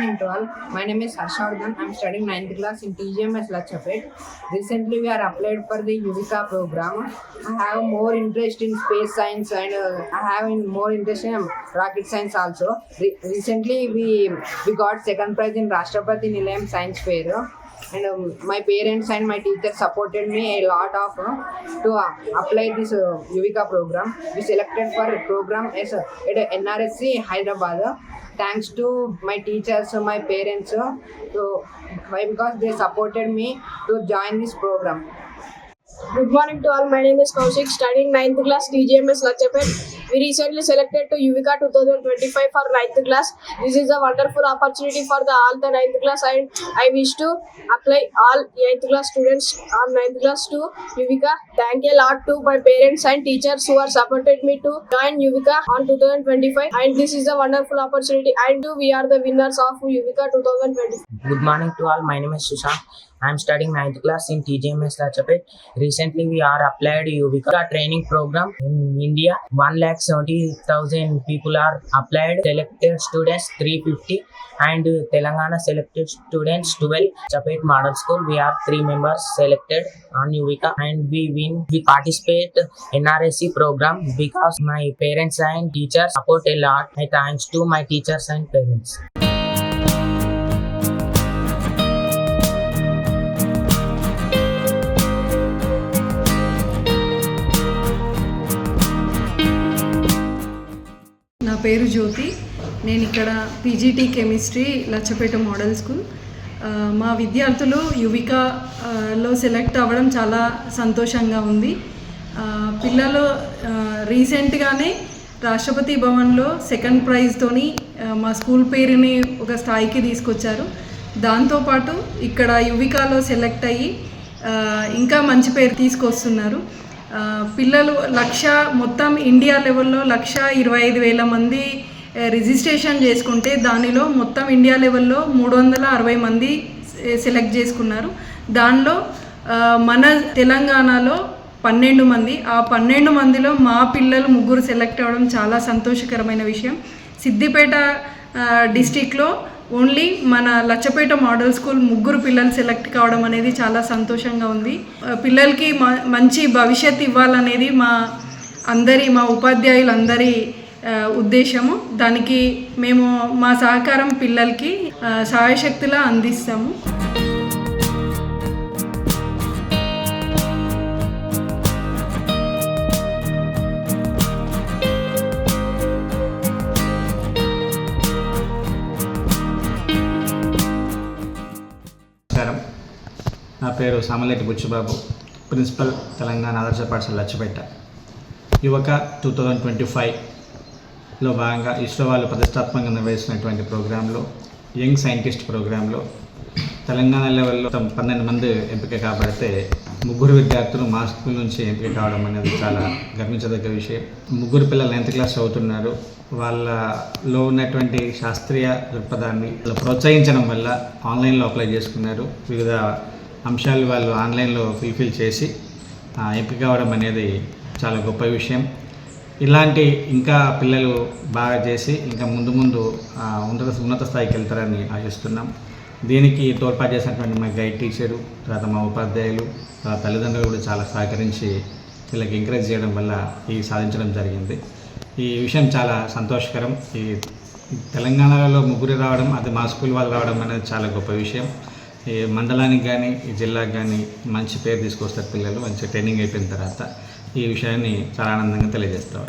morning to all. My name is Harshvardhan. I'm studying 9th class in TGMS Lachapet. Recently, we are applied for the Yuvika program. I have more interest in space science and I have more interest in rocket science also. Recently, we got second prize in Rashtrapati Nilayam Science Fair. And my parents and my teachers supported me a lot of to apply this Yuvika program. We selected for a program as at NRSC Hyderabad. Thanks to my teachers, my parents, why because they supported me to join this program. Good morning to all. My name is Kaushik, studying 9th class TGMS Lachapet. We recently selected to Yuvika 2025 for 9th class. This is a wonderful opportunity for all the 9th class, and I wish to apply all 8th class students on 9th class to Yuvika. Thank you a lot to my parents and teachers who have supported me to join Yuvika on 2025, and this is a wonderful opportunity, and we are the winners of Yuvika 2025. Good morning to all. My name is Sushant. I am studying 9th class in TGMS Lachapet. Recently, we are applied Yuvika training program in India. 1,70,000 people are applied. Selected students 350 and Telangana selected students 12. Chapet Model School, we have 3 members selected on Yuvika and we win. We participate NRSC program because my parents and teachers support a lot. I thanks to my teachers and parents. నా పేరు జ్యోతి. నేను ఇక్కడ PGT chemistry Lachhapet model school. మా విద్యార్థులు యువికాలో select అవ్వడం చాలా సంతోషంగా ఉంది. పిల్లలు రీసెంట్గానే రాష్ట్రపతి భవన్లో సెకండ్ ప్రైజ్తోని మా స్కూల్ పేరుని ఒక స్థాయికి తీసుకొచ్చారు. దాంతోపాటు ఇక్కడ యువికాలో సెలెక్ట్ అయ్యి ఇంకా మంచి పేరు తీసుకొస్తున్నారు. పిల్లలు మొత్తం ఇండియా లెవెల్లో 1,25,000 మంది రిజిస్ట్రేషన్ చేసుకుంటే దానిలో మొత్తం ఇండియా లెవెల్లో 360 మంది సెలెక్ట్ చేసుకున్నారు. దానిలో మన తెలంగాణలో 12 మంది. ఆ 12 మందిలో మా పిల్లలు 3 సెలెక్ట్ అవ్వడం చాలా సంతోషకరమైన విషయం. సిద్దిపేట డిస్టిక్లో ఓన్లీ మన లచ్చపేట మోడల్ స్కూల్ 3 పిల్లలు సెలెక్ట్ కావడం అనేది చాలా సంతోషంగా ఉంది. పిల్లలకి మంచి భవిష్యత్తు ఇవ్వాలనేది మా ఉపాధ్యాయులందరి ఉద్దేశము. దానికి మేము మా సహకారం పిల్లలకి సహాయశక్తిలా అందిస్తాము. నా పేరు సామలేటి బుచ్చిబాబు, ప్రిన్సిపల్ తెలంగాణ ఆదర్శ పాఠశాల లచ్చపేట. యువక 2025లో భాగంగా ఇస్రో వాళ్ళు ప్రతిష్టాత్మకంగా నిర్వహిస్తున్నటువంటి ప్రోగ్రాంలో యంగ్ సైంటిస్ట్ ప్రోగ్రాంలో తెలంగాణ లెవెల్లో 12 మంది ఎంపిక కాబడితే 3 విద్యార్థులు మా స్కూల్ నుంచి ఎంపిక కావడం అనేది చాలా గర్వించదగ్గ విషయం. 3 పిల్లలు 9th క్లాస్ చదువుతున్నారు. వాళ్ళలో ఉన్నటువంటి శాస్త్రీయ దృక్పథాన్ని ప్రోత్సహించడం వల్ల ఆన్లైన్లో అప్లై చేసుకున్నారు. వివిధ అంశాలు వాళ్ళు ఆన్లైన్లో ఫుల్ఫిల్ చేసి ఎంపిక కావడం అనేది చాలా గొప్ప విషయం. ఇలాంటి ఇంకా పిల్లలు బాగా చేసి ఇంకా ముందు ఉన్నత స్థాయికి వెళ్తారని ఆశిస్తున్నాం. దీనికి తోడ్పాటు చేసినటువంటి మా గైడ్ టీచరు, తర్వాత మా ఉపాధ్యాయులు, తల్లిదండ్రులు కూడా చాలా సహకరించి వీళ్ళకి ఎంకరేజ్ చేయడం వల్ల ఇది సాధించడం జరిగింది. ఈ విషయం చాలా సంతోషకరం. ఈ తెలంగాణలో 3 రావడం, అది మా స్కూల్ వాళ్ళు రావడం అనేది చాలా గొప్ప విషయం. ఈ మండలానికి కానీ ఈ జిల్లాకు కానీ మంచి పేరు తీసుకొస్తారు పిల్లలు. మంచి ట్రైనింగ్ అయిపోయిన తర్వాత ఈ విషయాన్ని చాలా ఆనందంగా తెలియజేస్తాం.